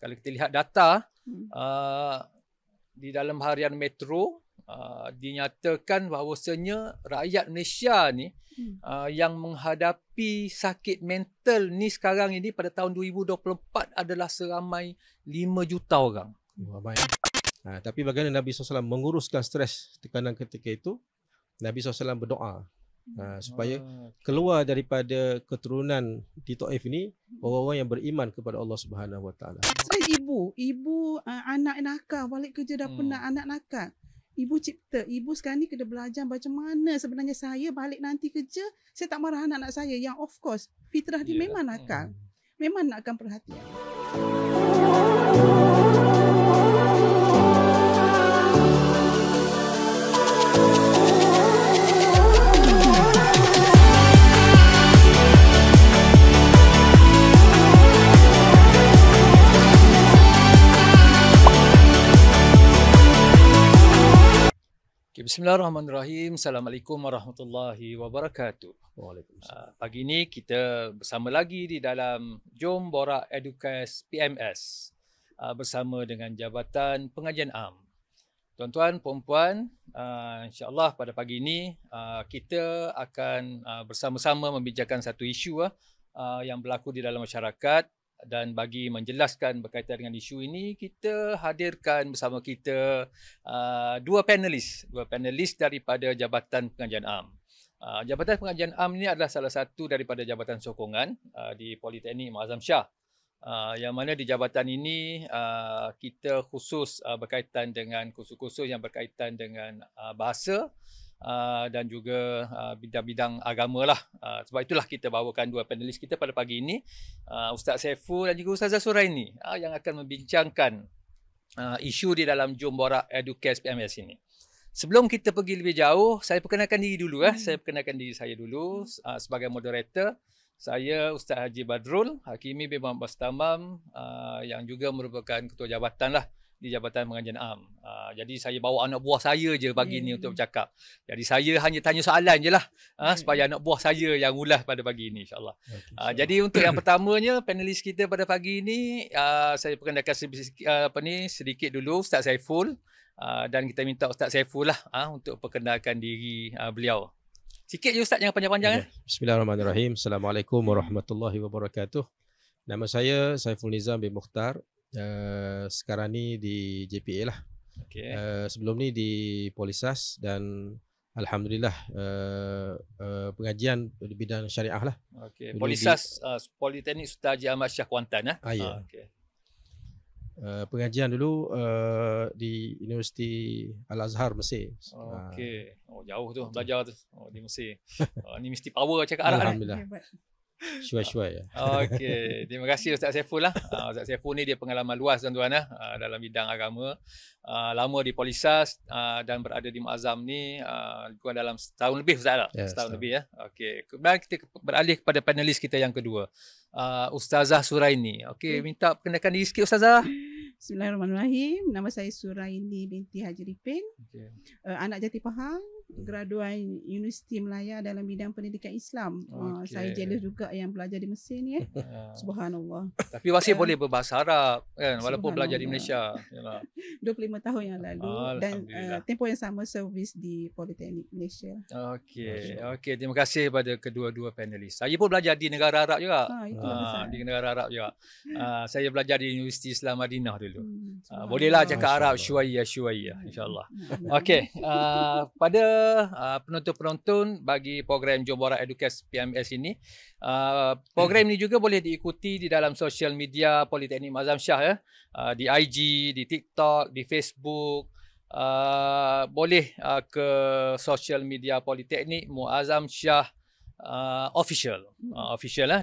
kalau kita lihat data di dalam harian Metro dinyatakan bahawasanya rakyat Malaysia ni yang menghadapi sakit mental ni sekarang ini pada tahun 2024 adalah seramai 5 juta orang. Ramai. Tapi bagaimana Nabi SAW menguruskan stres tekanan ketika itu? Nabi SAW berdoa supaya keluar daripada keturunan di Taif ini orang-orang yang beriman kepada Allah Subhanahu Wa Taala. Saya ibu anak nakal, balik kerja dah penat, anak nakal. Ibu cipta, ibu sekarang ni kena belajar macam mana sebenarnya saya balik nanti kerja, saya tak marah anak-anak saya yang of course fitrah dia memang nakal. Memang nakkan perhatian. Bismillahirrahmanirrahim. Assalamualaikum warahmatullahi wabarakatuh. Waalaikumsalam. Pagi ini kita bersama lagi di dalam Jom Borak Educast PMS bersama dengan Jabatan Pengajian Am. Tuan-tuan, puan-puan, insya-Allah pada pagi ini kita akan bersama-sama membicarakan satu isu yang berlaku di dalam masyarakat. Dan bagi menjelaskan berkaitan dengan isu ini, kita hadirkan bersama kita dua panelis daripada Jabatan Pengajian Am. Jabatan Pengajian Am ini adalah salah satu daripada jabatan sokongan di Politeknik Muazzam Shah. Yang mana di jabatan ini kita khusus berkaitan dengan kursus-kursus yang berkaitan dengan bahasa dan juga bidang-bidang agama lah. Sebab itulah kita bawakan dua panelis kita pada pagi ini, Ustaz Saiful dan juga Ustazah Suraini, yang akan membincangkan isu di dalam Jom Borak Educast PMS ini. Sebelum kita pergi lebih jauh, saya perkenalkan diri dulu. Saya perkenalkan diri saya dulu sebagai moderator. Saya Ustaz Haji Badrul Hakimi bin Muhammad Bastamam, yang juga merupakan ketua jabatan lah di Jabatan Pengajian Am. Jadi saya bawa anak buah saya je pagi ni untuk bercakap. Jadi saya hanya tanya soalan je lah supaya anak buah saya yang ulas pada pagi ini, insyaAllah. Jadi untuk yang pertamanya, panelis kita pada pagi ini, saya perkenalkan sedikit dulu Ustaz Saiful, dan kita minta Ustaz Saiful lah untuk perkenalkan diri beliau. Sikit je Ustaz, jangan panjang-panjang. Bismillahirrahmanirrahim. Assalamualaikum warahmatullahi wabarakatuh. Nama saya Saiful Nizam bin Mukhtar. Sekarang ni di JPA lah. Sebelum ni di Polisas dan alhamdulillah pengajian di bidang syariah lah. Polisas Politeknik Sultan Haji Ahmad Shah Kuantan ya. Pengajian dulu di Universiti Al-Azhar Mesir. Jauh tu belajar tu di Mesir. Ni mesti power cakap Arab. Alhamdulillah. Syuai-syuai. Okey, terima kasih Ustaz Saiful lah. Ustaz Saiful ni dia pengalaman luas tuan-tuan dalam bidang agama. Lama di Polisas dan berada di Muazzam ni kurang dalam setahun lebih Ustaz lah. Setahun lebih ya. Okey, kemudian kita beralih kepada panelis kita yang kedua. Ustazah Suraini. Okey, minta perkenalkan diri sikit Ustazah. Bismillahirrahmanirrahim. Nama saya Suraini binti Haji Ripin. Anak Jati Pahang, graduan Universiti Melaya dalam bidang pendidikan Islam. Saya jealous juga yang belajar di Mesir ni. Subhanallah. Tapi masih boleh berbahasa Arab kan, walaupun belajar di Malaysia. 25 tahun yang lalu dan tempoh yang sama servis di Politeknik Malaysia. Okey, terima kasih kepada kedua-dua panelis. Saya pun belajar di negara Arab juga. Di negara Arab juga. Saya belajar di Universiti Islam Madinah dulu. Bolehlah cakap Arab syuaiyah insya-Allah. Okey, pada penonton-penonton bagi program Jom Borak Educast PMS ini, program ini juga boleh diikuti di dalam sosial media Politeknik Muazzam Shah di IG, di TikTok, di Facebook. Boleh ke sosial media Politeknik Muazzam Shah official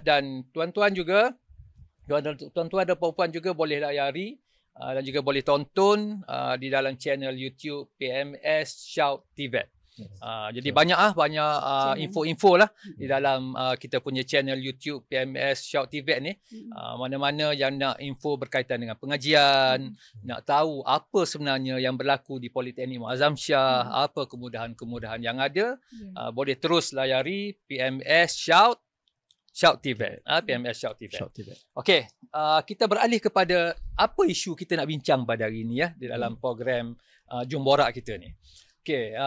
dan tuan-tuan dan puan-puan juga boleh layari dan juga boleh tonton di dalam channel YouTube PMS Shout TVET. Jadi banyak info-info lah di dalam kita punya channel YouTube PMS Shout TVET ni. Mana-mana yang nak info berkaitan dengan pengajian, nak tahu apa sebenarnya yang berlaku di Politeknik Muazzam Shah, apa kemudahan-kemudahan yang ada, boleh terus layari PMS Shout Shout TVET. PMS Shout TVET. Shout TVET. Okey, kita beralih kepada apa isu kita nak bincang pada hari ini ya di dalam program Jom Borak kita ni. Okey,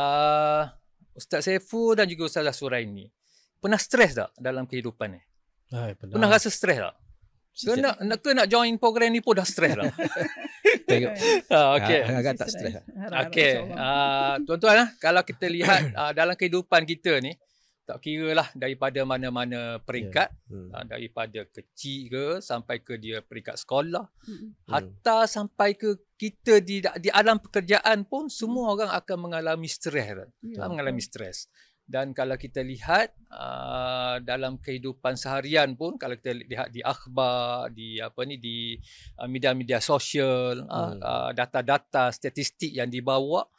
Ustaz Saiful dan juga Ustazah Suraini, pernah stres tak dalam kehidupan ni? Pernah rasa stres tak? Nak join program ni pun dah stres dah. Tengok. Okey. Agak tak stres. Okey. Tuan-tuan, kalau kita lihat dalam kehidupan kita ni, tak kira lah daripada mana-mana peringkat, daripada kecil ke sampai ke dia peringkat sekolah, hatta sampai ke kita di alam pekerjaan pun semua orang akan mengalami stres. Mengalami stres. Dan kalau kita lihat dalam kehidupan seharian pun, kalau kita lihat di akhbar, di media-media sosial, data-data statistik yang dibawa,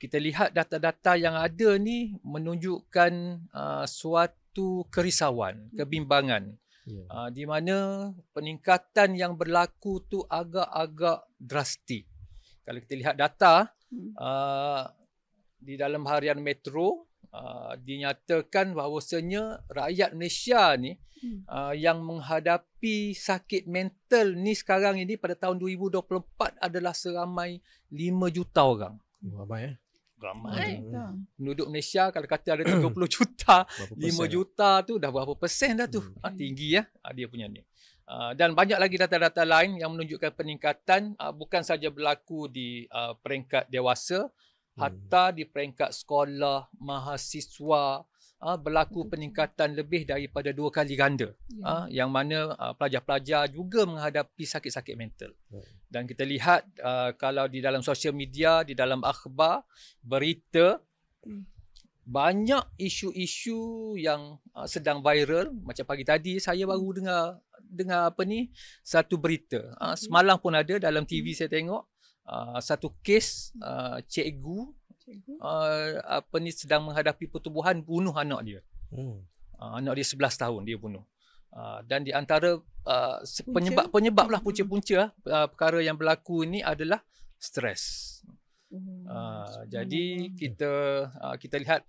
kita lihat data-data yang ada ni menunjukkan suatu kerisauan, kebimbangan. Di mana peningkatan yang berlaku tu agak-agak drastik. Kalau kita lihat data di dalam harian Metro, dinyatakan bahawasanya rakyat Malaysia ni yang menghadapi sakit mental ni sekarang ini pada tahun 2024 adalah seramai 5 juta orang. Ramai Ramai. Penduduk Malaysia kalau kata ada 30 juta, 5 juta tu dah berapa persen dah tu? Tinggi ya dia punya ni. Dan banyak lagi data-data lain yang menunjukkan peningkatan bukan saja berlaku di peringkat dewasa, hatta di peringkat sekolah, mahasiswa, berlaku peningkatan lebih daripada 2 kali ganda. Yang mana pelajar-pelajar juga menghadapi sakit-sakit mental. Dan kita lihat kalau di dalam sosial media, di dalam akhbar, berita, banyak isu-isu yang sedang viral. Macam pagi tadi saya baru dengar satu berita. Semalam pun ada dalam TV saya tengok. Satu kes cikgu sedang menghadapi pertubuhan, bunuh anak dia. Anak dia 11 tahun dia bunuh. Dan di antara penyebab lah, punca-punca perkara yang berlaku ini adalah stres. Jadi kita lihat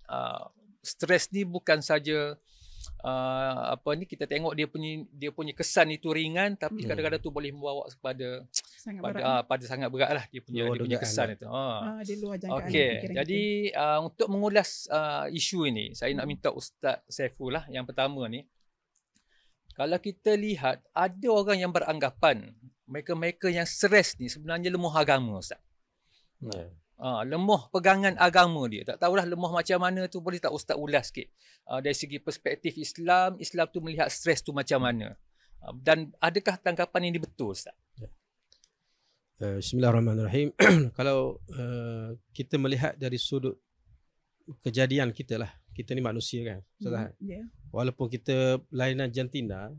stres ni bukan saja kita tengok dia punya kesan itu ringan, tapi kadang-kadang tu boleh membawa kepada sangat berat lah dia punya kesan itu. Di luar jangkaan. Okey, jadi untuk mengulas isu ini, saya nak minta Ustaz Saiful lah. Yang pertama ni, kalau kita lihat ada orang yang beranggapan mereka-mereka yang stres ni sebenarnya lemah agama, Ustaz. Lemah pegangan agama dia. Tak tahulah lemah macam mana tu, boleh tak Ustaz ulas sikit? Dari segi perspektif Islam tu melihat stres tu macam mana? Dan adakah tanggapan ini betul, Ustaz? Bismillahirrahmanirrahim. Kalau kita melihat dari sudut kejadian kita lah, kita ni manusia kan, walaupun kita lainan jantina,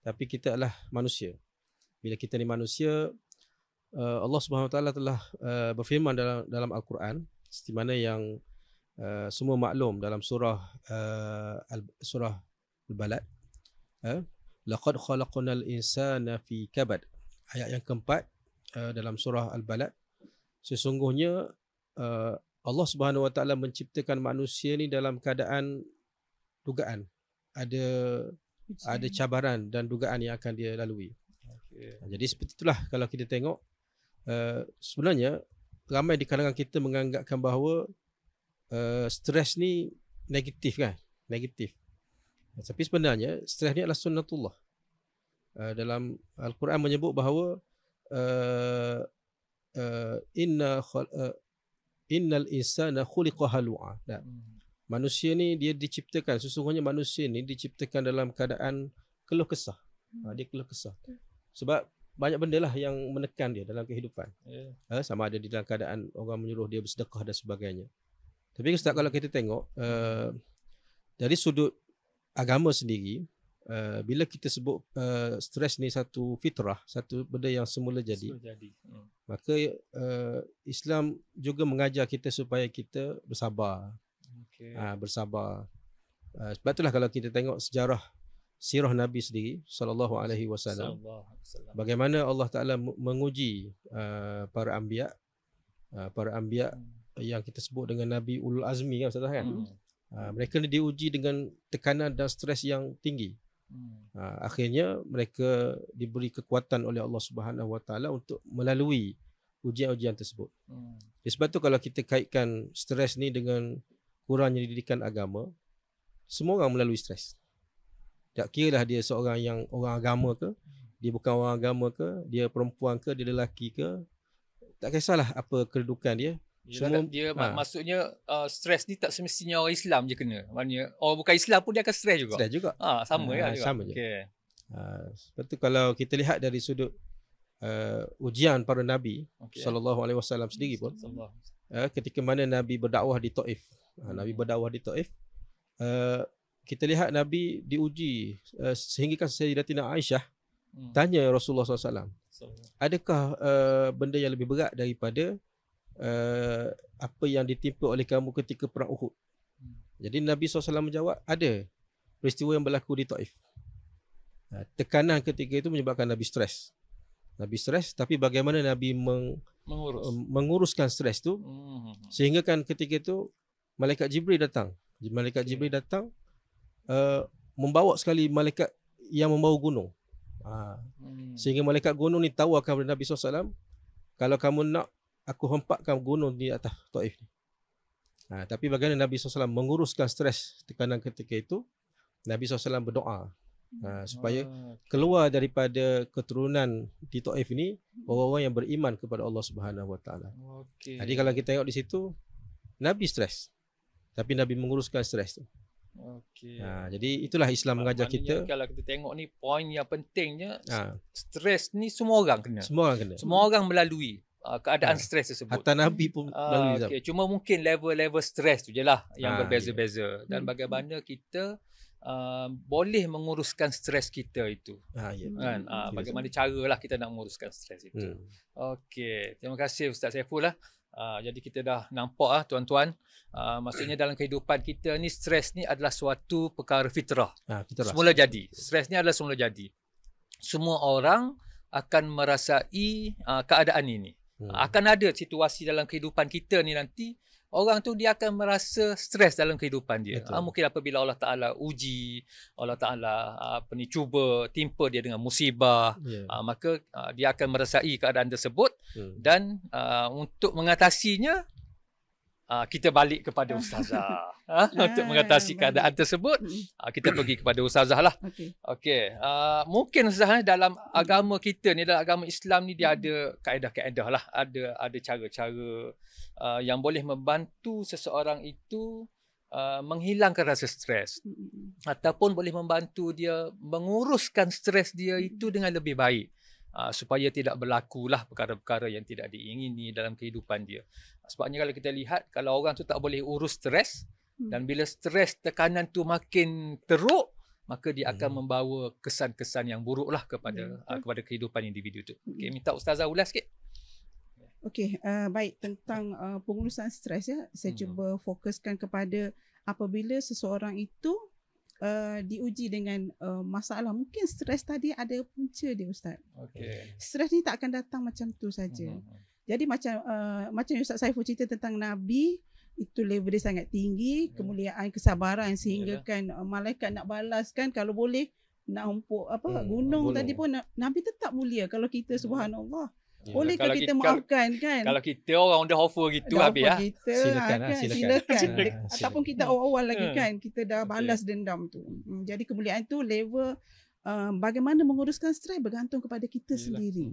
tapi kita adalah manusia. Bila kita ni manusia, Allah Subhanahu Wa Taala telah berfirman dalam Al-Quran, seperti mana yang semua maklum dalam surah Al-Balad, laqad khalaqnal insana fi kabad, ayat yang keempat dalam surah Al-Balad. Sesungguhnya Allah Subhanahu Wa Taala menciptakan manusia ni dalam keadaan dugaan, ada cabaran dan dugaan yang akan dia lalui. Jadi seperti itulah kalau kita tengok, sebenarnya ramai di kalangan kita menganggapkan bahawa stres ni negatif kan, negatif. Tapi sebenarnya stres ni adalah sunnatullah. Dalam Al-Quran menyebut bahawa innal insana khuliqa halu'a. Manusia ni dia diciptakan, sesungguhnya manusia ni diciptakan dalam keadaan keluh kesah. Dia keluh kesah. Sebab banyak benda lah yang menekan dia dalam kehidupan. Sama ada di dalam keadaan orang menyuruh dia bersedekah dan sebagainya. Tapi Ustaz, kalau kita tengok dari sudut agama sendiri, bila kita sebut stres ni satu fitrah, satu benda yang semula jadi, maka Islam juga mengajar kita supaya kita bersabar. Bersabar. Sebab itulah kalau kita tengok sejarah sirah Nabi sendiri sallallahu alaihi wasallam, bagaimana Allah Taala menguji para anbiya yang kita sebut dengan Nabi Ulul Azmi kan Ustaz kan. Mereka ni diuji dengan tekanan dan stres yang tinggi. Akhirnya mereka diberi kekuatan oleh Allah Subhanahu Wa Taala untuk melalui ujian-ujian tersebut. Sebab tu kalau kita kaitkan stres ni dengan kurangnya didikan agama, semua orang melalui stres. Tak kira lah dia seorang yang orang agama ke, dia bukan orang agama ke, dia perempuan ke, dia lelaki ke, tak kisahlah apa kedudukan dia. Semua, dia maksudnya stres ni tak semestinya orang Islam je kena. Maknanya orang bukan Islam pun dia akan stres juga. Stres juga. Sama ya. Sama je. Sebab tu kalau kita lihat dari sudut ujian para nabi sallallahu alaihi wasallam sendiri pun, ketika mana Nabi berdakwah di Taif. Nabi berdakwah di Taif, kita lihat Nabi diuji sehingga kan Sayyidatina Aisyah tanya Rasulullah SAW, adakah benda yang lebih berat daripada apa yang ditimpa oleh kamu ketika perang Uhud? Jadi Nabi SAW menjawab, ada peristiwa yang berlaku di Taif. Tekanan ketika itu menyebabkan Nabi stres. Nabi stres, tapi bagaimana Nabi menguruskan stres tu, sehingga kan ketika itu Malaikat Jibril datang. Malaikat Jibril datang membawa sekali malaikat yang membawa gunung. Sehingga malaikat gunung ni tahu akan Nabi SAW, kalau kamu nak, aku hempakkan gunung di atas Taif ni. Tapi bagaimana Nabi SAW menguruskan stres tekanan ketika itu, Nabi SAW berdoa supaya keluar daripada keturunan di Taif ini orang-orang yang beriman kepada Allah Subhanahu Wa Taala. Jadi kalau kita tengok di situ, Nabi stres, tapi Nabi menguruskan stres tu. Jadi itulah Islam mengajar kita. Kalau kita tengok ni, poin yang pentingnya, stres ni semua orang kena. Semua orang melalui keadaan stres tersebut. Hatta Nabi pun melalui. Cuma mungkin level-level stres tu je lah yang berbeza-beza. Dan bagaimana kita boleh menguruskan stres kita itu. Kan? Bagaimana caralah kita nak menguruskan stres itu. Okey, terima kasih Ustaz Saiful lah. Jadi kita dah nampak tuan-tuan, maksudnya dalam kehidupan kita ni, stres ni adalah suatu perkara fitrah. Semula jadi. Stres ni adalah semula jadi. Semua orang akan merasai keadaan ini. Akan ada situasi dalam kehidupan kita ni nanti, orang tu dia akan merasa stres dalam kehidupan dia. Mungkin apabila Allah Ta'ala uji, Allah Ta'ala cuba timpa dia dengan musibah, maka dia akan merasai keadaan tersebut. Dan untuk mengatasinya, kita balik kepada ustazah. Untuk mengatasi keadaan tersebut, kita pergi kepada ustazah lah. Okey. Mungkin ustazah dalam agama kita ni, dalam agama Islam ni, dia ada kaedah-kaedah lah. Ada cara-cara yang boleh membantu seseorang itu menghilangkan rasa stres, ataupun boleh membantu dia menguruskan stres dia itu dengan lebih baik, supaya tidak berlakulah perkara-perkara yang tidak diingini dalam kehidupan dia. Sebabnya kalau kita lihat, kalau orang tu tak boleh urus stres, dan bila stres, tekanan tu makin teruk, maka dia akan membawa kesan-kesan yang buruklah kepada kehidupan individu tu. Okey, minta Ustazah ulas sikit. Okey, baik, tentang pengurusan stres ya, saya cuba fokuskan kepada apabila seseorang itu diuji dengan masalah. Mungkin stres tadi ada punca dia, Ustaz. Stres ni tak akan datang macam tu saja. Jadi macam Ustaz Saiful cerita tentang Nabi, itu level dia sangat tinggi, kemuliaan, kesabaran, sehingga kan malaikat nak balas kan, kalau boleh nak humpuk gunung tadi pun Nabi tetap mulia. Kalau kita subhanallah, bolehkah kita maafkan kan? Kalau kita orang dah offer gitu habis ya. Silakan. Ataupun kita awal-awal lagi kan, kita dah balas dendam tu. Jadi kemuliaan tu level bagaimana menguruskan stres bergantung kepada kita sendiri.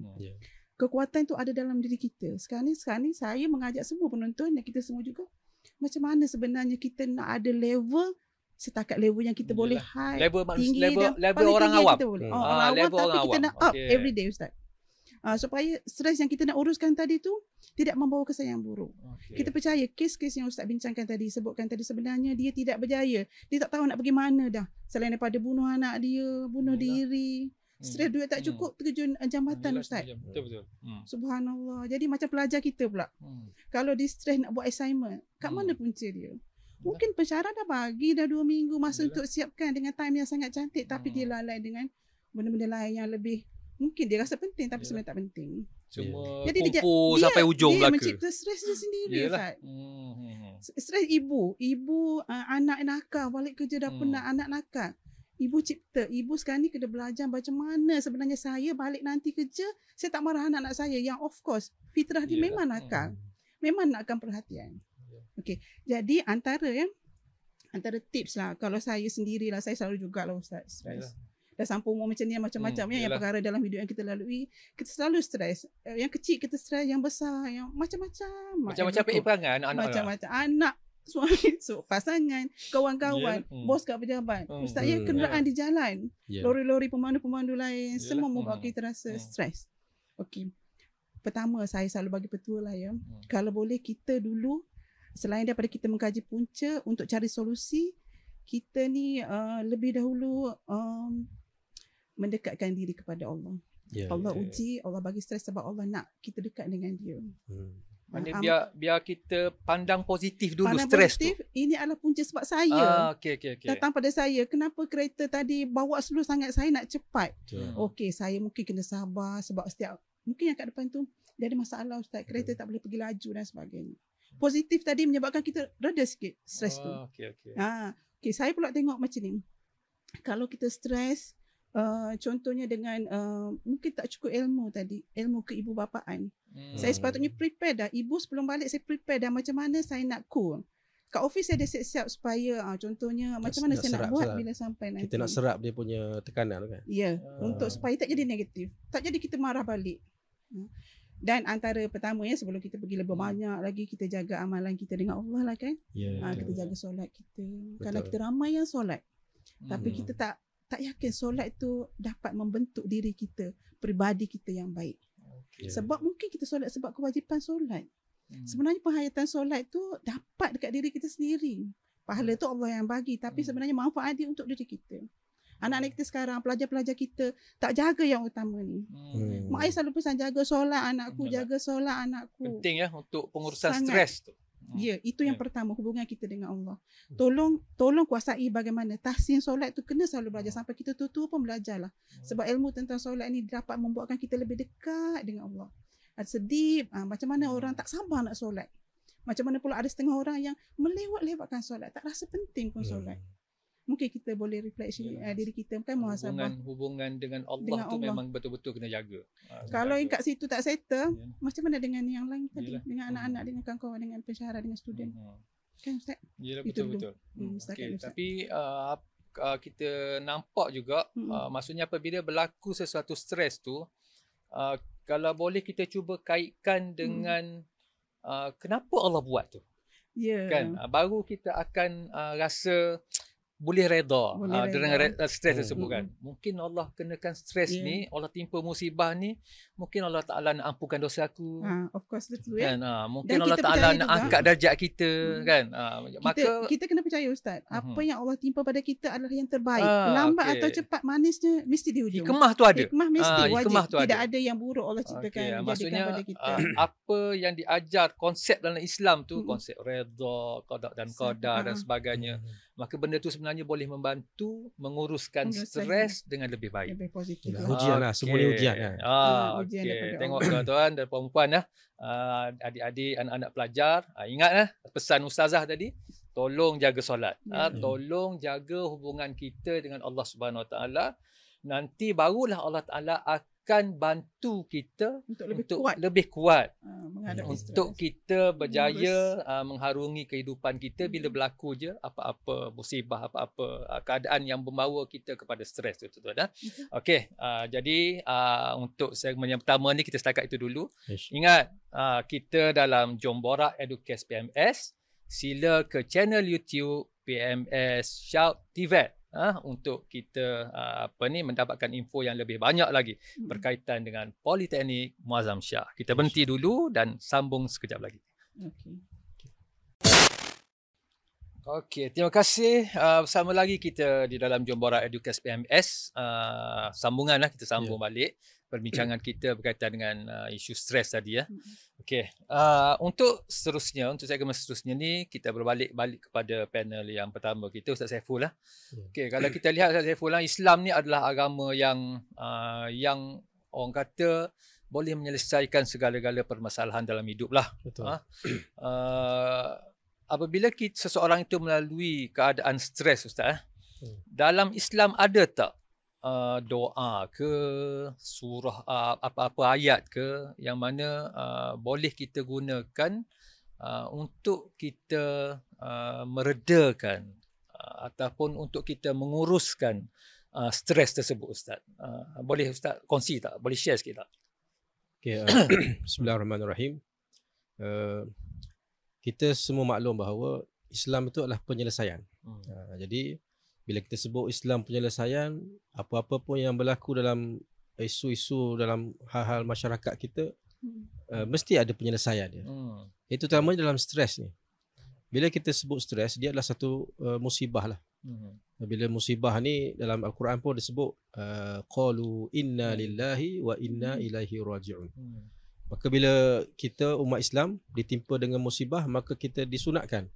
Kekuatan tu ada dalam diri kita. Sekarang ni saya mengajak semua penonton dan kita semua juga, macam mana sebenarnya kita nak ada level setakat level yang kita boleh high, tinggi, level orang awam. Orang awam, tapi kita nak up every day, Ustaz. Supaya stres yang kita nak uruskan tadi tu tidak membawa kesan yang buruk. Kita percaya kes-kes yang Ustaz bincangkan tadi, sebutkan tadi, sebenarnya dia tidak berjaya. Dia tak tahu nak pergi mana dah. Selain daripada bunuh anak dia, bunuh diri. Stres duit tak cukup, terjun jambatan, Ustaz. Betul. Subhanallah. Jadi macam pelajar kita pula. Kalau dia stres nak buat assignment, kat mana punca dia? Mungkin pensyarah dah bagi dah 2 minggu masa untuk siapkan dengan time yang sangat cantik, tapi dia lalai dengan benda-benda lain yang lebih mungkin dia rasa penting tapi sebenarnya tak penting. Cuma kumpul sampai ujung belaka. Dia mencipta stres dia sendiri, Ustaz. Stres ibu, anak nakal, balik kerja dah penat, anak nakal. Ibu cipta, ibu sekarang ni kena belajar macam mana sebenarnya saya balik nanti kerja, saya tak marah anak-anak saya. Yang of course, fitrah dia memang nakal. Memang nakkan perhatian. Okey, jadi antara tips lah, kalau saya sendirilah, saya selalu jugalah Ustaz, stres. Dah sampai umur macam ni macam-macam yang perkara dalam hidup yang kita lalui, kita selalu stres. Yang kecil kita stres, yang besar, yang macam-macam. Macam-macam perangai anak-anak. Macam-macam anak, suami, pasangan, kawan-kawan, bos kat pejabat, ustaz kenderaan di jalan, lori-lori pemandu-pemandu lain, semua membuat kita rasa stres. Okey. Pertama saya selalu bagi petua lah kalau boleh kita dulu selain daripada kita mengkaji punca untuk cari solusi, kita ni lebih dahulu mendekatkan diri kepada Allah. Allah uji, Allah bagi stres sebab Allah nak kita dekat dengan dia. Maksudnya biar kita pandang positif dulu stres tu. Ini adalah punca sebab saya. Okey. Datang pada saya, kenapa kereta tadi bawa slow sangat, saya nak cepat. Okey, saya mungkin kena sabar sebab mungkin yang kat depan tu dia ada masalah Ustaz, kereta tak boleh pergi laju dan sebagainya. Positif tadi menyebabkan kita reda sikit stres tu. Okey, saya pula tengok macam ni. Kalau kita stres, contohnya dengan mungkin tak cukup ilmu keibubapaan. Saya sepatutnya prepare dah. Ibu sebelum balik saya prepare dah macam mana saya nak cool. Kat office saya dah siap-siap supaya contohnya macam mana saya nak buat bila sampai nanti. Kita nak serap dia punya tekanan kan. Ya, untuk supaya tak jadi negatif. Tak jadi kita marah balik. Dan antara pertama sebelum kita pergi lebih banyak lagi, kita jaga amalan kita dengan Allah lah kan. Kita jaga solat kita. Kerana kita ramai yang solat. Tapi kita tak yakin solat tu dapat membentuk diri kita, peribadi kita yang baik. Sebab mungkin kita solat sebab kewajipan solat. Sebenarnya penghayatan solat tu dapat dekat diri kita sendiri. Pahala tu Allah yang bagi, tapi sebenarnya manfaat dia untuk diri kita. Anak-anak kita sekarang, pelajar-pelajar kita tak jaga yang utama ni. Mak ayah selalu pesan jaga solat anakku, jaga solat anakku. Penting untuk pengurusan stres tu. Ya, itu yang pertama, hubungan kita dengan Allah. Tolong kuasai bagaimana tahsin solat tu, kena selalu belajar sampai kita tua pun belajarlah. Sebab ilmu tentang solat ni dapat membuatkan kita lebih dekat dengan Allah. Ada sedih, macam mana orang tak sabar nak solat. Macam mana pula ada setengah orang yang melewat-lewatkan solat, tak rasa penting pun solat. Mungkin kita boleh refleksi diri kita kan, muhasabah. Hubungan dengan Allah tu memang betul-betul kena jaga. Kalau yang kat situ tak settle, macam mana dengan yang lain tadi? Dengan anak-anak, dengan kawan-kawan, dengan pensyarah, dengan student. Kan Ustaz? Yalah, betul-betul. Tapi kita nampak juga, maksudnya apabila berlaku sesuatu stres tu, kalau boleh kita cuba kaitkan dengan kenapa Allah buat tu. Kan? Baru kita akan rasa boleh reda dengan stres tersebut kan. Mungkin Allah kenakan stres ni, Allah timpa musibah ni, mungkin Allah Ta'ala nak ampunkan dosa aku. Of course betul kan? Mungkin Allah Ta'ala nak angkat darjat kita kan. Maka kita kena percaya Ustaz, apa yang Allah timpa pada kita adalah yang terbaik. Lambat atau cepat, manisnya mesti di hujung. Hikmah tu ada. Hikmah mesti wajib. Tu Tidak ada yang buruk Allah ciptakan maksudnya pada kita. Apa yang diajar konsep dalam Islam tu, konsep reda, qada dan qadar dan sebagainya. Maka benda tu sebenarnya boleh membantu menguruskan stres dengan lebih baik. Lebih positif. Ujian lah, semuanya ujian lah. Tengok tuan-tuan dan puan-puan adik-adik, anak-anak pelajar, ingat pesan ustazah tadi, tolong jaga solat. Tolong jaga hubungan kita dengan Allah Subhanahu Wa Taala. Nanti barulah Allah Taala akan bantu kita untuk lebih kuat untuk kita berjaya mengharungi kehidupan kita bila berlaku je apa-apa musibah, apa-apa keadaan yang membawa kita kepada stres tu tuan-tuan. Okey, jadi untuk segmen yang pertama ni kita setakat itu dulu. Ingat, kita dalam Jom Borak Educast PMS, sila ke channel YouTube PMS Shout TVET untuk kita mendapatkan info yang lebih banyak lagi berkaitan dengan Politeknik Muazzam Shah. Kita berhenti dulu dan sambung sekejap lagi. Okey, terima kasih. Bersama lagi kita di dalam Jom Borak Educast PMS. Sambunganlah, kita sambung balik perbincangan kita berkaitan dengan isu stres tadi ya. Okey, untuk seterusnya, untuk segmen seterusnya ni kita berbalik kepada panel yang pertama kita, Ustaz Saiful lah. Okey, kalau kita lihat Ustaz Saiful lah, Islam ni adalah agama yang orang kata boleh menyelesaikan segala-gala permasalahan dalam hidup lah. Betul. Apabila seseorang itu melalui keadaan stres Ustaz, Dalam Islam ada tak doa ke, surah apa-apa ayat ke yang mana boleh kita gunakan untuk kita meredakan ataupun untuk kita menguruskan stres tersebut, Ustaz? Boleh Ustaz kongsi tak? Boleh share sikit tak? Okay, Bismillahirrahmanirrahim. Kita semua maklum bahawa Islam itu adalah penyelesaian. Jadi bila kita sebut Islam penyelesaian, apa-apa pun yang berlaku dalam isu-isu dalam hal-hal masyarakat kita, mesti ada penyelesaian dia. Itu terutamanya dalam stres ni. Bila kita sebut stres, dia adalah satu musibah lah. Bila musibah ni dalam Al-Quran pun disebut qalu inna lillahi wa inna ilaihi raji'un. Maka bila kita umat Islam ditimpa dengan musibah, maka kita disunatkan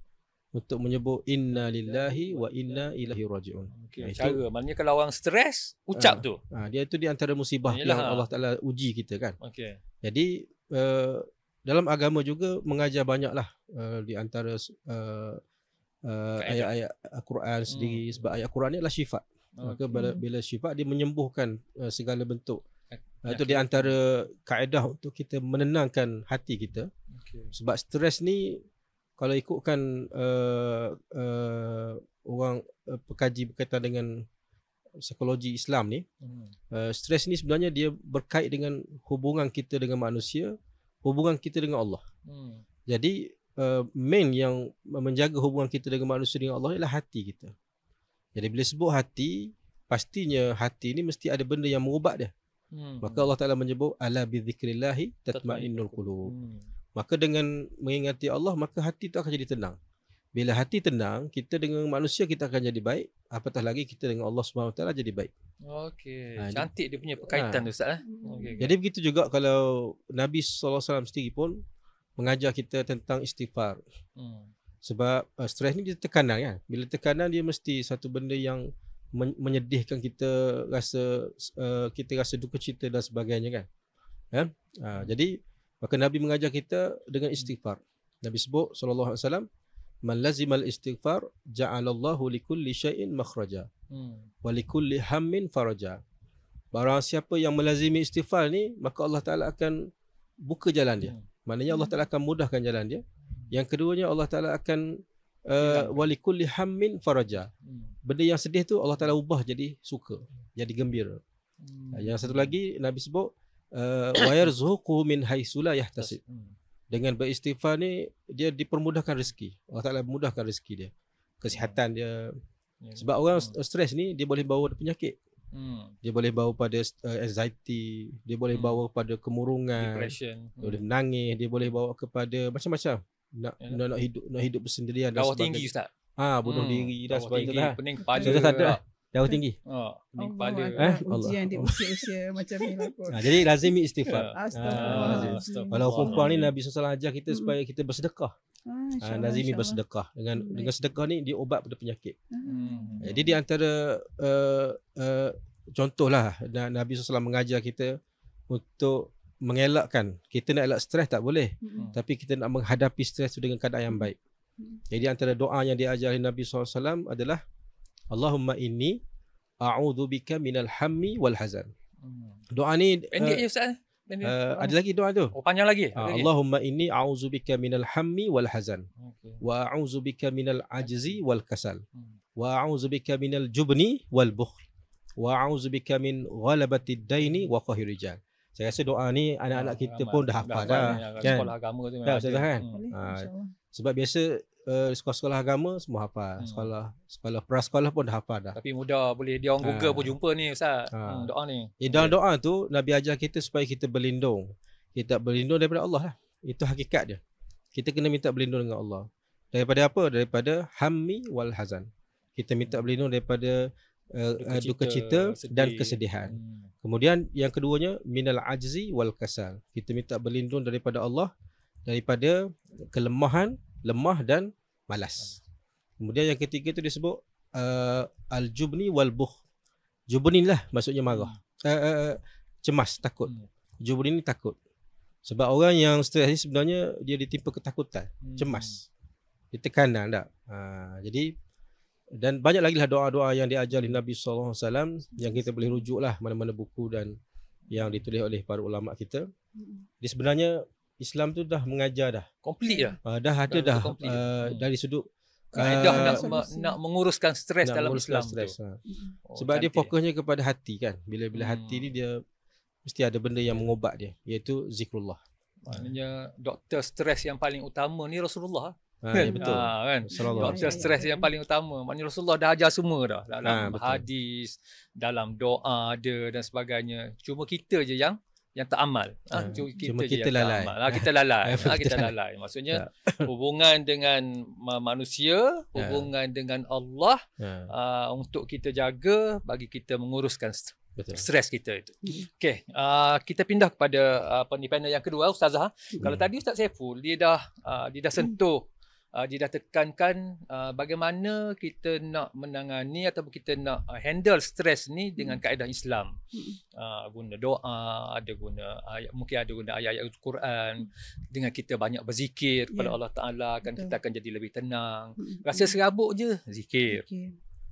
untuk menyebut inna lillahi wa inna ilaihi raji'un. Cara maknanya kalau orang stres, ucap tu. Dia itu di antara musibah yang Allah Taala uji kita kan. Jadi dalam agama juga mengajar banyaklah di antara ayat-ayat Al-Quran sendiri, sebab ayat Al-Quran ni adalah syifa. Maka bila syifa dia menyembuhkan segala bentuk. Itu di antara kaedah untuk kita menenangkan hati kita. Sebab stres ni kalau ikutkan orang pekaji berkaitan dengan psikologi Islam ni, stres ni sebenarnya dia berkait dengan hubungan kita dengan manusia, hubungan kita dengan Allah. Jadi main yang menjaga hubungan kita dengan manusia dengan Allah ialah hati kita. Jadi bila sebut hati, pastinya hati ni mesti ada benda yang mengubat dia. Maka Allah Ta'ala menyebut ala bidzikrillahi tatma'innul qulub. Maka dengan mengingati Allah, maka hati tu akan jadi tenang. Bila hati tenang, kita dengan manusia kita akan jadi baik, apatah lagi kita dengan Allah SWT jadi baik. Cantik dia punya perkaitan tu, Ustaz. Jadi begitu juga kalau Nabi SAW sendiri pun mengajar kita tentang istighfar. Sebab stres ni dia tekanan kan. Bila tekanan dia mesti satu benda yang menyedihkan kita, kita rasa duka cita dan sebagainya kan. Jadi maka Nabi mengajar kita dengan istighfar. Nabi sebut sallallahu alaihi wasallam, man lazimal istighfar ja'alallahu likulli syai'in makhraja wa likulli hammin faraja. Barang siapa yang melazimi istighfar ni, maka Allah Taala akan buka jalan dia. Maknanya Allah Taala akan mudahkan jalan dia. Yang keduanya Allah Taala akan walikulli hammin faraja. Benda yang sedih tu Allah Taala ubah jadi suka, jadi gembira. Yang satu lagi Nabi sebut wa yarzuqu min haitsu la yahtasib. Dengan beristighfar ni dia dipermudahkan rezeki. Allah Taala mudahkan rezeki dia. Kesihatan dia. Sebab orang stres ni dia boleh bawa penyakit. Dia boleh bawa pada anxiety, dia boleh bawa pada kemurungan, depression, dia boleh menangis, dia boleh bawa kepada macam-macam. Nak hidup bersendirian dan sebagainya. Darah tinggi, Ustaz. Bunuh diri dan sebagainya. Pening kepala. Tak ada. Darah tinggi. Pening kepala. Ujian di usia-usia macam ni lah. Jadi lazimi istighfar. Astagfirullahaladzim. Kalau perempuan ni Nabi SAW ajar kita supaya kita bersedekah. Lazimi bersedekah. Dengan sedekah ni dia ubat pada penyakit. Jadi di antara contohlah Nabi SAW mengajar kita untuk mengelakkan. Kita nak elak stres tak boleh. Tapi kita nak menghadapi stres itu dengan keadaan yang baik. Jadi antara doa yang diajari Nabi SAW adalah Allahumma inni a'udzubika minal hammi wal hazan. Doa ni pendek je, Ustaz. Ada lagi doa tu. Panjang lagi. Allahumma inni a'udzubika minal hammi wal hazan. Wa a'udzubika minal ajzi wal kasal. Wa a'udzubika minal jubni wal bukhl. Wa a'udzubika min ghalabatid daini wa qahri rijal. Saya rasa doa ni anak-anak kita pun dah hafal dah. Kan? Sekolah agama tu memang ada. Kan? Sebab biasa sekolah-sekolah agama semua hafal. Sekolah prasekolah pun dah hafal dah. Tapi mudah boleh dia orang Google pun jumpa ni, Ustaz. Doa ni. Dalam doa tu Nabi ajar kita supaya kita berlindung. Kita berlindung daripada Allah lah. Itu hakikat dia. Kita kena minta berlindung dengan Allah. Daripada apa? Daripada hammi wal hazan. Kita minta berlindung daripada duka cita dan kesedihan. Kemudian yang keduanya minal ajzi wal kasal. Kita minta berlindung daripada Allah daripada kelemahan, lemah dan malas. Kemudian yang ketiga tu disebut al-jubni wal bukh. Jubni lah maksudnya marah. Cemas, takut. Jubni ni takut. Sebab orang yang stres ni sebenarnya dia ditimpa ketakutan, cemas. Dia tekanan tak. Jadi Dan banyak lagi lah doa-doa yang diajar oleh Nabi SAW yang kita boleh rujuk lah mana-mana buku dan yang ditulis oleh para ulama kita. Jadi sebenarnya Islam tu dah mengajar dah. Komplit dah. Dah ada dah komplit. dari sudut Kaedah nak menguruskan stres nak dalam menguruskan Islam stres. tu. Sebab dia cantik. fokusnya kepada hati kan. Bila hati ni dia mesti ada benda yang mengobat dia, iaitu zikrullah. Maknanya doktor stres yang paling utama ni Rasulullah. Ya, betul. Kan? Sallallahu Doktor stres yang paling utama. Maknanya Rasulullah dah ajar semua dah. Dalam betul. hadis, dalam doa ada dan sebagainya. Cuma kita je yang tak amal. Cuma kita lalai. Kita lalai. Kita lalai. Maksudnya hubungan dengan manusia, hubungan dengan Allah untuk kita jaga bagi kita menguruskan stres kita itu. Okey, kita pindah kepada panel yang kedua, Ustazah. Kalau tadi Ustaz Saiful dia dah sentuh, dia dah tekankan bagaimana kita nak menangani ataupun kita nak handle stres ni dengan kaedah Islam. Guna doa, mungkin ada guna ayat-ayat Al-Quran, dengan kita banyak berzikir kepada Allah Ta'ala, kita akan jadi lebih tenang. Rasa serabut je, zikir.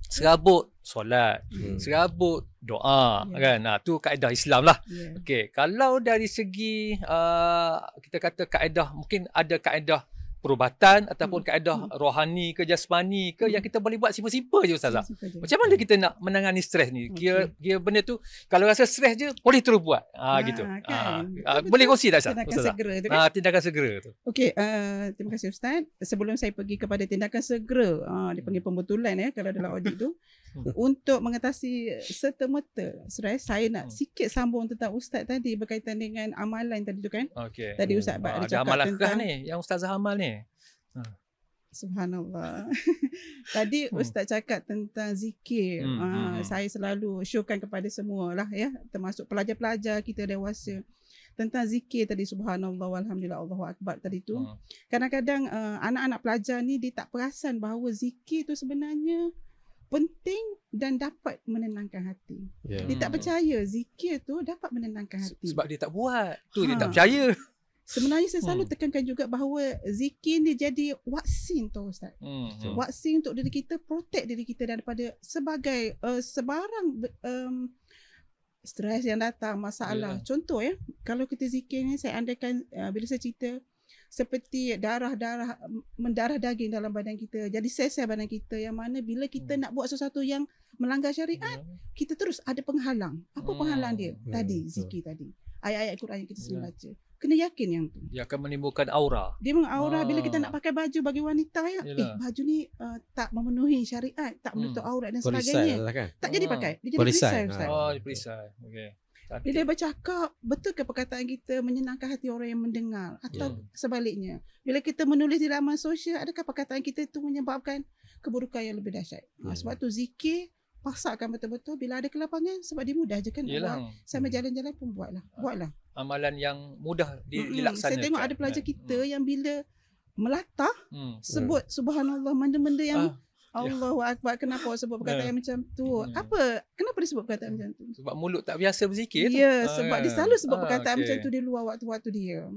Serabut solat, serabut doa, kan? Tu kaedah Islam lah. Okey, kalau dari segi kita kata kaedah, mungkin ada kaedah perubatan ataupun kaedah rohani ke jasmani ke yang kita boleh buat simple-simple je Ustazah. Macam mana kita nak menangani stres ni? Kira benda tu kalau rasa stres je boleh terus buat. Gitu. Kan? Boleh kongsi tak Ustaz? Tindakan segera tu kan? Tindakan segera tu. Okey, terima kasih Ustaz. Sebelum saya pergi kepada tindakan segera, dia panggil pembetulan kalau dalam audit tu, untuk mengatasi serta-merta stres, saya nak sikit sambung tentang Ustaz tadi berkaitan dengan amalan tadi tu kan. Okey. Tadi Ustaz Abad ada cakap tentang ni yang Ustazah amal ni. Subhanallah. Tadi Ustaz cakap tentang zikir. Saya selalu showkan kepada semua lah termasuk pelajar-pelajar kita dewasa. Tentang zikir tadi, subhanallah walhamdulillah Allahu akbar tadi tu. Kadang-kadang anak-anak pelajar ni dia tak perasan bahawa zikir tu sebenarnya penting dan dapat menenangkan hati. Dia tak percaya zikir tu dapat menenangkan hati. Sebab dia tak buat. Tu dia tak percaya. Sebenarnya saya selalu tekankan juga bahawa zikir ni jadi vaksin tu Ustaz. Vaksin untuk diri kita, protect diri kita daripada sebagai sebarang stres yang datang, masalah. Contoh kalau kita zikir ni, saya andaikan bila saya cerita seperti mendarah daging dalam badan kita, jadi sel-sel badan kita yang mana bila kita nak buat sesuatu yang melanggar syariat, kita terus ada penghalang. Apa penghalang dia? Tadi zikir tadi, ayat-ayat Quran yang kita sering baca. Kena yakin yang tu. Dia akan menimbulkan aura. Dia mengaura bila kita nak pakai baju bagi wanita baju ni tak memenuhi syariat, tak menutup aurat dan sebagainya. Kan? Tak jadi pakai. Dia jadi perisai Ustaz. Perisai. Okey. Bila bercakap, betul ke perkataan kita menyenangkan hati orang yang mendengar atau sebaliknya? Bila kita menulis di laman sosial, adakah perkataan kita itu menyebabkan keburukan yang lebih dahsyat? Sebab tu zikir pasakkan betul-betul bila ada kelapangan, sebab dia mudah je kan. Sambil jalan-jalan pun buatlah. Amalan yang mudah dilaksanakan. Saya tengok ada pelajar kita yang bila melatah sebut subhanallah, benda-benda yang Allahu Akbar. Kenapa sebut perkataan yang macam tu? Kenapa dia sebut perkataan macam tu? Sebab mulut tak biasa berzikir tu. Ya, sebab dia selalu sebut perkataan macam tu di luar waktu-waktu dia.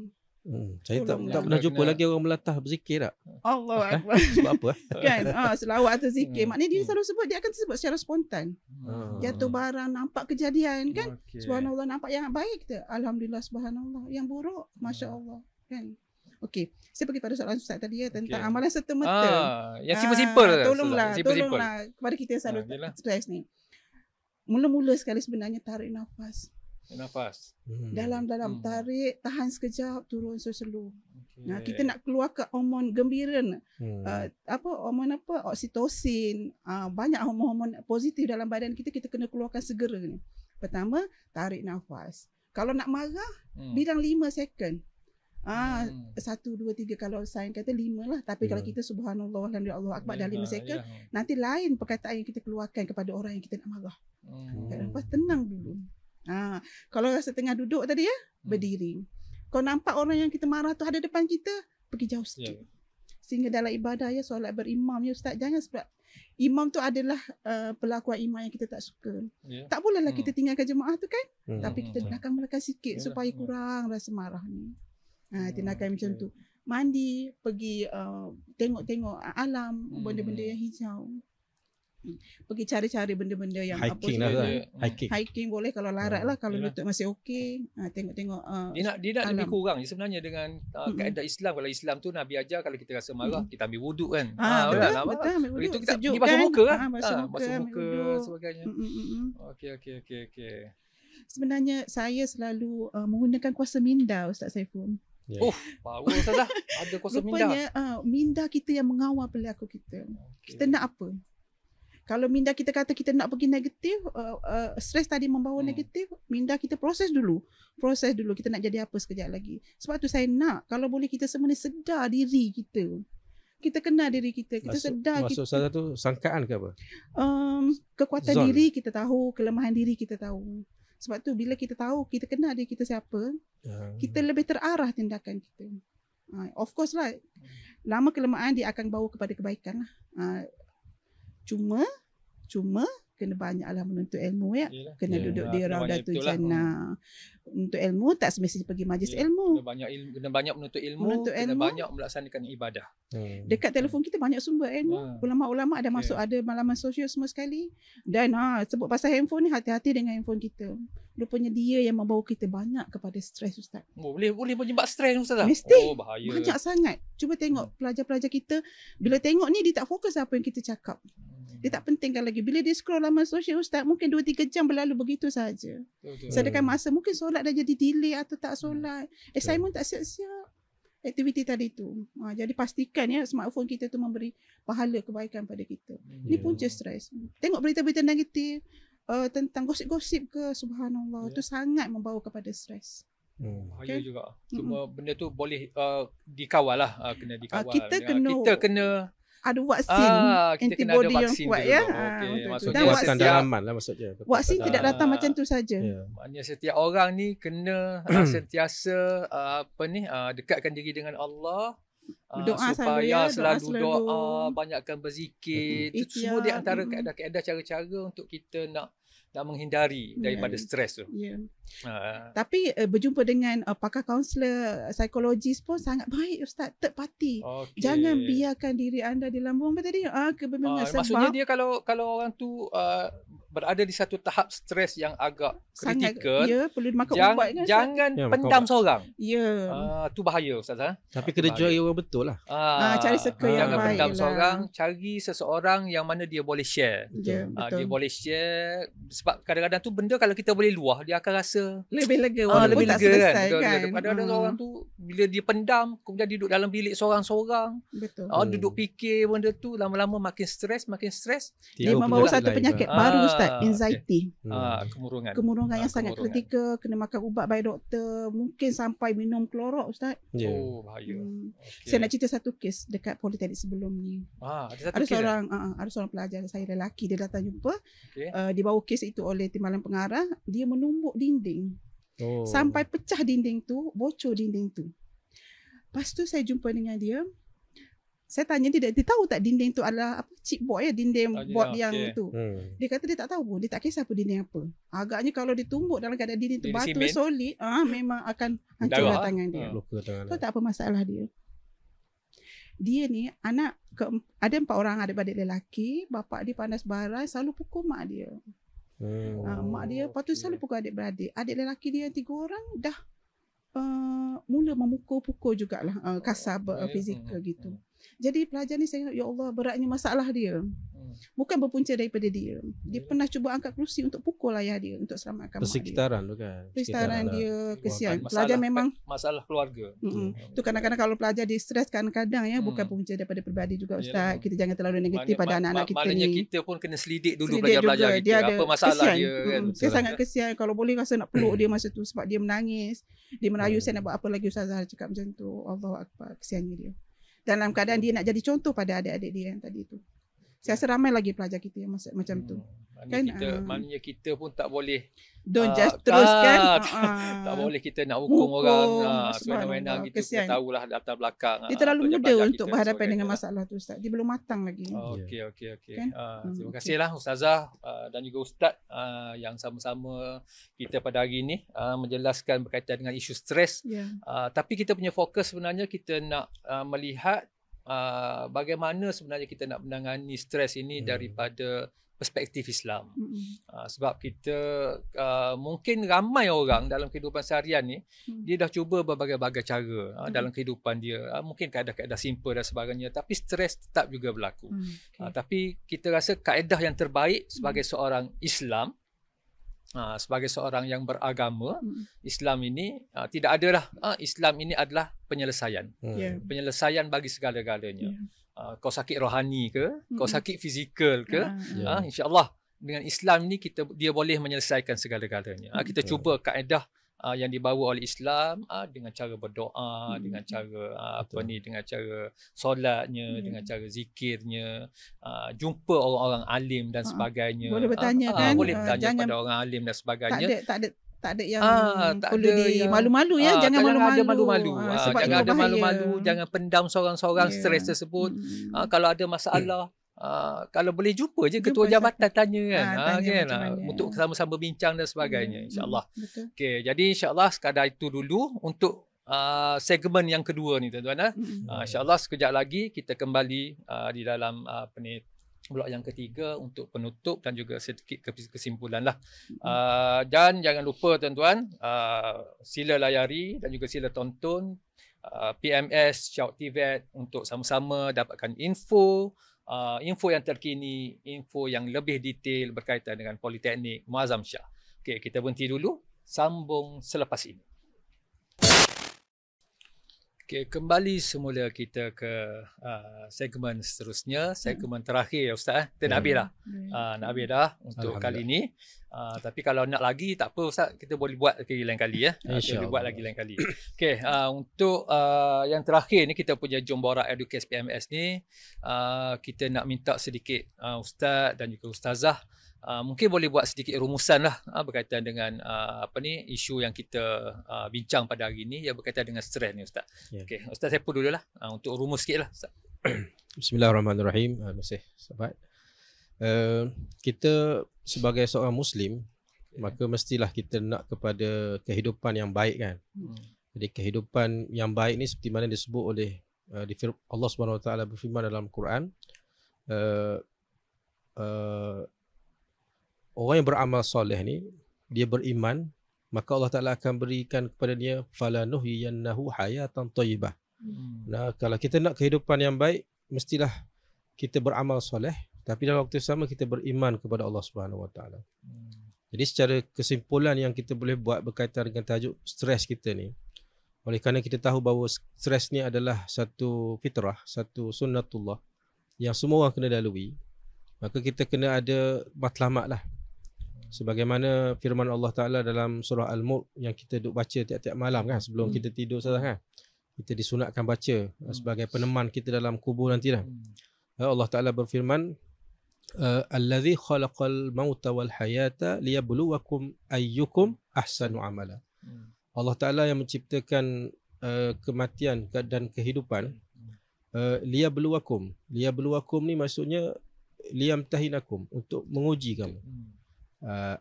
Saya tak pernah jumpa lagi orang melatah berzikir tak? Allahu Akbar. Sebab apa? Kan? Selawat atau zikir. Maknanya dia selalu sebut, dia akan sebut secara spontan. Jatuh barang, nampak kejadian kan? Subhanallah, nampak yang baik kita. Alhamdulillah, subhanallah. Yang buruk, Masya Allah. Kan? Okey, saya pergi pada soalan Ustaz tadi tentang amalan serta-merta. Yang simple-simple. Tolonglah kepada kita yang selalu stres ni. Mula-mula sekali sebenarnya tarik nafas. Dalam tarik, tahan sekejap, turun slow. Kita nak keluarkan hormon gembira. Hormon oksitosin. Banyak hormon positif dalam badan kita kena keluarkan segera ni. Pertama, tarik nafas. Kalau nak marah, bilang 5 second. 1, 2, 3, kalau sains kata 5 lah. Tapi kalau kita subhanallah alhamdulillah Allahu akbar dah 5 second, nanti lain perkataan yang kita keluarkan kepada orang yang kita nak marah. Lepas tenang dulu. Kalau rasa tengah duduk tadi berdiri. Kalau nampak orang yang kita marah tu ada depan kita, pergi jauh sikit. Sehingga dalam ibadah solat berimam Ustaz, jangan sebab imam tu adalah pelakuan imam yang kita tak suka. Tak bolehlah kita tinggalkan jemaah tu kan. Tapi kita belakang sikit supaya kurang rasa marah ni. Tindakan macam tu. Mandi, pergi tengok-tengok alam, benda-benda yang hijau. Pergi cari-cari benda-benda yang Hiking apa lah semua. kan. Hiking. Hiking boleh kalau larat lah, kalau Yalah. lutut masih okey. Tengok-tengok Dia nak lebih alam. kurang je sebenarnya dengan kaedah Islam. Kalau Islam tu Nabi ajar kalau kita rasa marah, kita ambil wuduk kan. Betul, kan? betul. Ambil Kalau itu wuduk, kita sejuk pergi basuh kan? muka kan. Basuh muka, Basuh ambil muka wuduk. sebagainya. Okey. Sebenarnya saya selalu menggunakan kuasa minda, Ustaz Saiful. Yeah. Oh, power Ustazah. Ada kuasa minda. Rupanya minda kita yang mengawal perilaku kita. Kita nak apa? Kalau minda kita kata kita nak pergi negatif, stres tadi membawa negatif, minda kita proses dulu. Kita nak jadi apa sekejap lagi. Sebab tu saya nak, kalau boleh kita sebenarnya sedar diri kita. Kita kenal diri kita. Kita sedar. Maksud saya tu sangkaan ke apa? Kekuatan Zon. diri kita tahu, kelemahan diri kita tahu. Sebab tu bila kita tahu, kita kenal diri kita siapa, kita lebih terarah tindakan kita. Of course lah, lama kelamaan dia akan bawa kepada kebaikan lah. Cuma kena banyaklah menuntut ilmu ya. Yelah. Kena duduk di Raudatul Jannah. Untuk ilmu tak semestinya pergi majlis ilmu. Kena banyak menuntut ilmu, kena banyak melaksanakan ibadah. Dekat telefon kita banyak sumber ilmu. Ulama-ulama ada masuk, ada laman sosial semua sekali. Dan sebut pasal handphone ni, hati-hati dengan handphone kita. Rupanya dia yang membawa kita banyak kepada stres, Ustaz. Boleh menyebab stres Ustazah? Mesti. Bahaya. Banyak sangat. Cuba tengok pelajar-pelajar kita, bila tengok ni dia tak fokus apa yang kita cakap. Dia tak pentingkan lagi. Bila dia scroll laman sosial, Ustaz, mungkin 2-3 jam berlalu begitu saja. Sedangkan masa mungkin solat dah jadi delay atau tak solat. Assignment tak siap-siap. Aktiviti tadi tu. Jadi pastikan ya smartphone kita tu memberi pahala kebaikan pada kita. Ini punca stres. Tengok berita-berita negatif tentang gosip-gosip ke, subhanallah, tu sangat membawa kepada stres. Bahaya juga. Cuma benda tu boleh dikawal lah. Kena dikawal. Kita kena ada vaksin antibody yang kuat ya. Maksudnya kuatkan dalaman lah maksudnya. Vaksin tidak datang macam tu saja. Maknanya setiap orang ni kena sentiasa dekatkan diri dengan Allah. Doa supaya selalu, selalu doa, banyakkan berzikir. Itu semua di antara kaedah-kaedah cara-cara untuk kita nak menghindari daripada stres tu. Tapi berjumpa dengan pakar kaunselor, psikologis pun sangat baik, Ustaz. Third party. Jangan biarkan diri anda dilambung apa tadi? Kebimbangan. Maksudnya dia kalau orang tu berada di satu tahap stres yang agak kritikal, perlu makan ubat kan? Jangan pendam seorang. Tu bahaya Ustaz. Tapi kena cari orang betul lah. Cari circle yang jangan baik pendam lah. seorang, cari seseorang yang mana dia boleh share. Betul. Dia boleh share. Sebab kadang-kadang tu benda kalau kita boleh luah, dia akan rasa lebih lega walaupun lebih tak lega selesai kan. kan. Kadang-kadang orang tu bila dia pendam, kemudian duduk dalam bilik seorang-seorang. Betul. Duduk fikir benda tu, lama-lama makin stres. Dia membawa satu penyakit baru, Ustaz, anxiety. Kemurungan yang sangat kritikal, kena makan ubat by doktor, mungkin sampai minum klorok, Ustaz. Bahaya. Saya nak cerita satu kes dekat Politeknik sebelum ni. Ada seorang pelajar saya lelaki, dia datang jumpa. Dibawa kes itu oleh timbalan pengarah, dia menumbuk dinding. Sampai pecah dinding tu, bocor dinding tu. Lepas tu saya jumpa dengan dia. Saya tanya dia tahu tak dinding tu adalah apa, chipboard ya, dinding board yang tu. Dia kata dia tak tahu pun, dia tak kisah apa dinding apa. Agaknya kalau ditumbuk dalam keadaan dinding tu batu solid, memang akan hancurlah tangan dia. Tahu tak apa masalah dia? Dia ni ada 4 orang adik-adik lelaki, bapa dia panas barai, selalu pukul mak dia. Mak dia lepas tu selalu pukul adik-beradik. Adik lelaki dia 3 orang dah mula memukul-pukul jugalah, kasar fizikal gitu. Jadi pelajar ni saya, ya Allah, beratnya masalah dia. Bukan berpunca daripada dia. Dia pernah cuba angkat kerusi untuk pukul ayah dia, untuk selamatkan mak dia. Persekitaran tu kan. Persekitaran dia, kesian. Pelajar memang masalah keluarga. Tu kadang-kadang kalau pelajar di stres, kadang-kadang ya bukan punca daripada peribadi juga, Ustaz. Kita jangan terlalu negatif pada anak-anak kita ni. Maknanya kita pun kena selidik dulu pelajar-pelajar kita. Dia apa masalah dia kan. Saya sangat kesian. Kalau boleh rasa nak peluk dia masa tu sebab dia menangis. Dia merayu, saya nak buat apa lagi, Ustazah cakap macam tu. Allahu Akbar, kesiannya dia. Dalam keadaan dia nak jadi contoh pada adik-adik dia yang tadi tu. Saya rasa ramai lagi pelajar kita yang macam tu. Maknanya kita pun tak boleh don't just teruskan. Tak boleh kita nak hukum orang semena-mena gitu. Kita tahulah latar belakang. Dia terlalu muda untuk berhadapan dengan masalah tu, Ustaz. Dia belum matang lagi. Okey. Terima kasihlah Ustazah dan juga Ustaz yang sama-sama kita pada hari ini menjelaskan berkaitan dengan isu stres. Tapi kita punya fokus sebenarnya kita nak melihat bagaimana sebenarnya kita nak menangani stres ini daripada perspektif Islam. Sebab kita mungkin ramai orang dalam kehidupan seharian ni dia dah cuba berbagai-bagai cara dalam kehidupan dia. Mungkin kaedah-kaedah simple dan sebagainya, tapi stres tetap juga berlaku. Tapi kita rasa kaedah yang terbaik sebagai seorang Islam, sebagai seorang yang beragama, Islam ini tidak adalah Islam ini adalah penyelesaian. Penyelesaian bagi segala-galanya. Kau sakit rohani ke, kau sakit fizikal ke, insya-Allah dengan Islam ni dia boleh menyelesaikan segala-galanya. Kita cuba kaedah yang dibawa oleh Islam dengan cara berdoa, dengan cara dengan cara solatnya, dengan cara zikirnya, jumpa orang-orang alim dan sebagainya. Boleh bertanya kan, boleh bertanya pada orang alim dan sebagainya. Tak ada yang perlu malu-malu ya, jangan malu-malu. Jangan ada malu-malu, jangan pendam seorang-seorang stres tersebut. Kalau ada masalah, kalau boleh jumpa je ketua jabatan tanya kan, untuk sama-sama bincang dan sebagainya, insya-Allah. Okey, jadi insya-Allah sekadar itu dulu untuk segmen yang kedua ni tuan-tuan. Insya-Allah sekejap lagi kita kembali di dalam blok yang ketiga untuk penutup dan juga sedikit kesimpulan lah. Dan jangan lupa tuan-tuan, sila layari dan juga sila tonton PMS Shout TVET untuk sama-sama dapatkan info yang terkini, info yang lebih detail berkaitan dengan Politeknik Muazzam Shah. Okey, kita berhenti dulu, sambung selepas ini. Okay, kembali semula kita ke segmen seterusnya, segmen terakhir Ustaz. Kita nak habis dah. Nak habis dah untuk kali ni. Tapi kalau nak lagi tak apa Ustaz, kita boleh buat lagi lain kali ya. Kita boleh buat lagi lain kali. Okay, untuk yang terakhir ni kita punya Jom Borak Educate PMS ni, kita nak minta sedikit Ustaz dan juga Ustazah mungkin boleh buat sedikit rumusan lah berkaitan dengan isu yang kita bincang pada hari ini yang berkaitan dengan stres ni Ustaz. Okey, Ustaz Saiful dululah untuk rumus sikit lah Ustaz. Bismillahirrahmanirrahim. Terima kasih sahabat. Kita sebagai seorang Muslim, maka mestilah kita nak kepada kehidupan yang baik kan. Jadi kehidupan yang baik ni seperti mana disebut oleh Allah Subhanahu Wa Taala berfirman dalam Quran, orang yang beramal soleh ni, dia beriman, maka Allah Ta'ala akan berikan kepada dia falanuhyiyannahu hayatan thayyibah. Nah, kalau kita nak kehidupan yang baik, mestilah kita beramal soleh, tapi dalam waktu sama kita beriman kepada Allah Subhanahu Wa Taala. Jadi secara kesimpulan yang kita boleh buat berkaitan dengan tajuk stres kita ni, oleh kerana kita tahu bahawa stres ni adalah satu fitrah, satu sunnatullah yang semua orang kena lalui, maka kita kena ada matlamat lah. Sebagaimana firman Allah Ta'ala dalam surah Al-Mulk yang kita duk baca tiap-tiap malam kan, sebelum kita tidur sahaja kan, kita disunatkan baca sebagai peneman kita dalam kubur nanti lah. Allah Ta'ala berfirman, allazi khalaqal mauta wal hayata liyabluwakum ayyukum ahsanu amala. Allah Ta'ala yang menciptakan kematian dan kehidupan, liyabluwakum. Liyabluwakum ni maksudnya liyamtahinakum, untuk menguji kamu.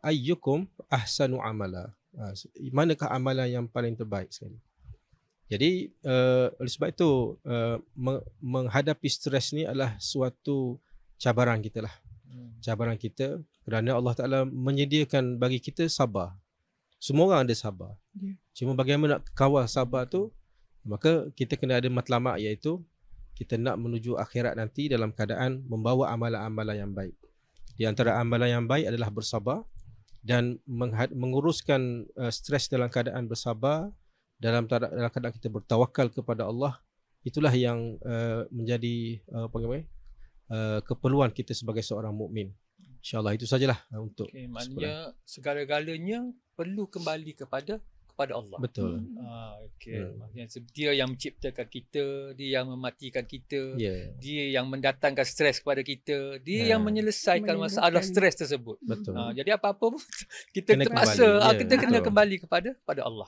Ayyukum ahsanu amala, manakah amalan yang paling terbaik sekali. Jadi oleh sebab itu menghadapi stres ni adalah suatu cabaran kita lah. Cabaran kita kerana Allah Ta'ala menyediakan bagi kita sabar. Semua orang ada sabar. Cuma bagaimana nak kawal sabar tu, maka kita kena ada matlamat, iaitu kita nak menuju akhirat nanti dalam keadaan membawa amalan-amalan yang baik. Di antara amalan yang baik adalah bersabar dan menguruskan stres dalam keadaan bersabar, dalam keadaan kita bertawakal kepada Allah. Itulah yang menjadi keperluan kita sebagai seorang mukmin. InsyaAllah itu sajalah untuk maknanya segala-galanya perlu kembali kepada Allah. Betul. Maksudnya dia yang menciptakan kita, dia yang mematikan kita, dia yang mendatangkan stres kepada kita, dia yang menyelesaikan masalah stres tersebut. Betul. Jadi apa-apa pun kita terpaksa kita kena kembali kepada Allah.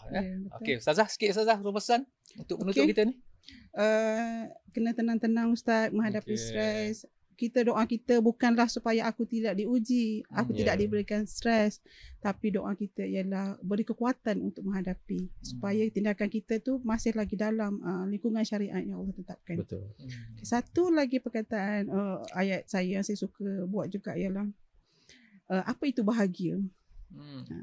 Okey, Ustazah, sikit Ustazah rumusan untuk penutup kita ni. Kena tenang-tenang Ustaz menghadapi stres. doa kita bukanlah supaya aku tidak diuji, aku tidak diberikan stres, tapi doa kita ialah beri kekuatan untuk menghadapi supaya tindakan kita tu masih lagi dalam lingkungan syariat yang Allah tetapkan. Betul. Satu lagi perkataan ayat saya yang saya suka buat juga ialah apa itu bahagia?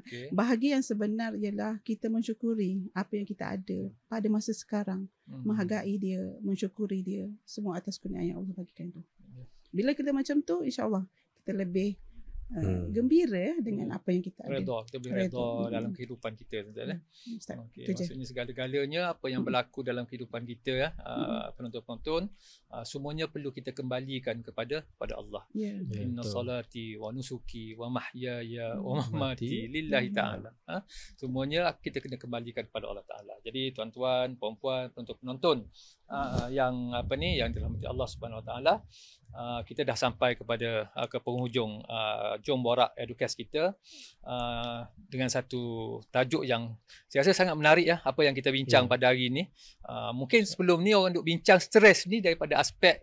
Okay. Bahagia yang sebenar ialah kita mensyukuri apa yang kita ada pada masa sekarang, menghargai dia, mensyukuri dia semua atas kurniaan yang Allah bagikan tu. Bila kita macam tu, insya-Allah kita lebih gembira dengan apa yang kita ada. Kita boleh redha dalam kehidupan kita, tuan-tuan. Okay. Maksudnya segala-galanya apa yang berlaku dalam kehidupan kita, penonton-penonton, semuanya perlu kita kembalikan kepada Allah. Inna salati wa nusuki wa mahyaya wa mamati lillahi ta'ala. Semuanya kita kena kembalikan kepada Allah Ta'ala. Jadi tuan-tuan, puan-puan, penonton-penonton yang yang dirahmati Allah Subhanahu Wa Ta'ala, kita dah sampai kepada ke penghujung Jom Borak Educast kita dengan satu tajuk yang saya rasa sangat menarik apa yang kita bincang pada hari ini. Mungkin sebelum ni orang duk bincang stres ni daripada aspek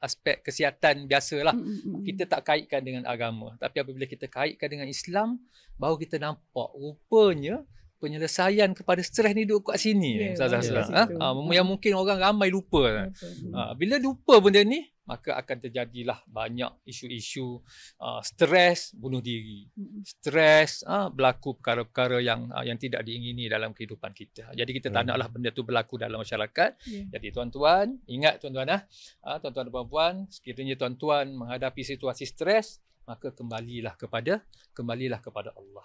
aspek kesihatan biasalah. Kita tak kaitkan dengan agama, tapi apabila kita kaitkan dengan Islam, baru kita nampak rupanya penyelesaian kepada stres ni duduk kat sini. Yang mungkin orang ramai lupa. Bila lupa benda ni, maka akan terjadilah banyak isu-isu stres bunuh diri, stres berlaku perkara-perkara yang tidak diingini dalam kehidupan kita. Jadi kita tak naklah benda tu berlaku dalam masyarakat. Jadi tuan-tuan, ingat tuan-tuan tuan-tuan dan puan-puan, sekiranya tuan-tuan menghadapi situasi stres, maka kembalilah kepada Allah.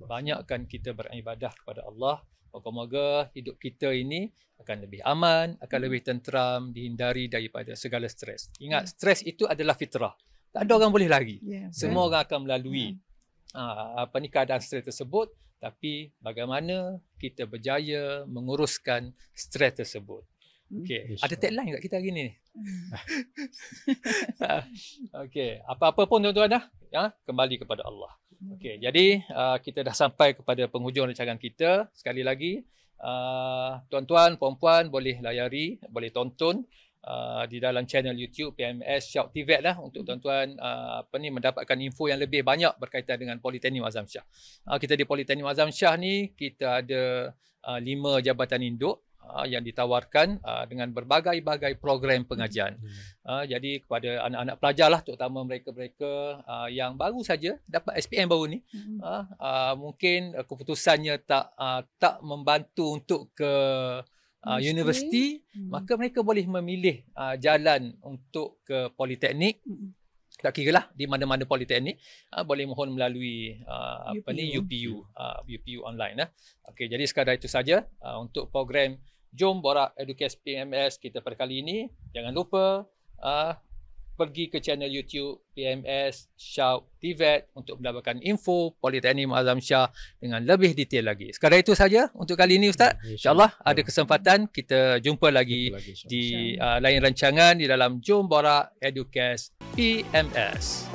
Banyakkan kita beribadah kepada Allah. Moga-moga hidup kita ini akan lebih aman, akan lebih tenteram, dihindari daripada segala stres. Ingat, stres itu adalah fitrah. Tak ada orang boleh lari. Semua orang akan melalui keadaan stres tersebut, tapi bagaimana kita berjaya menguruskan stres tersebut. Okey, ada tagline kat kita hari ni. Okey, apa-apa pun tuan-tuan kembali kepada Allah. Okey, jadi kita dah sampai kepada penghujung rancangan kita. Sekali lagi, tuan-tuan, puan-puan boleh layari, boleh tonton di dalam channel YouTube PMS Shout TVET untuk tuan-tuan mendapatkan info yang lebih banyak berkaitan dengan Politeknik Azam Shah. Kita di Politeknik Azam Shah ni kita ada 5 jabatan induk yang ditawarkan dengan berbagai-bagai program pengajian. Jadi kepada anak-anak pelajar terutama mereka-mereka yang baru saja dapat SPM baru ni, mungkin keputusannya tak membantu untuk ke universiti, maka mereka boleh memilih jalan untuk ke politeknik. Tak kira lah di mana-mana politeknik, boleh mohon melalui UPU online. Okey, jadi sekadar itu saja untuk program Jom Borak Educast PMS kita pada kali ini. Jangan lupa pergi ke channel YouTube PMS Shout TVET untuk mendapatkan info Politeknik Azam Shah dengan lebih detail lagi. Sekadar itu saja untuk kali ini, Ustaz. InsyaAllah ada kesempatan kita jumpa lagi di lain rancangan di dalam Jom Borak Educast PMS.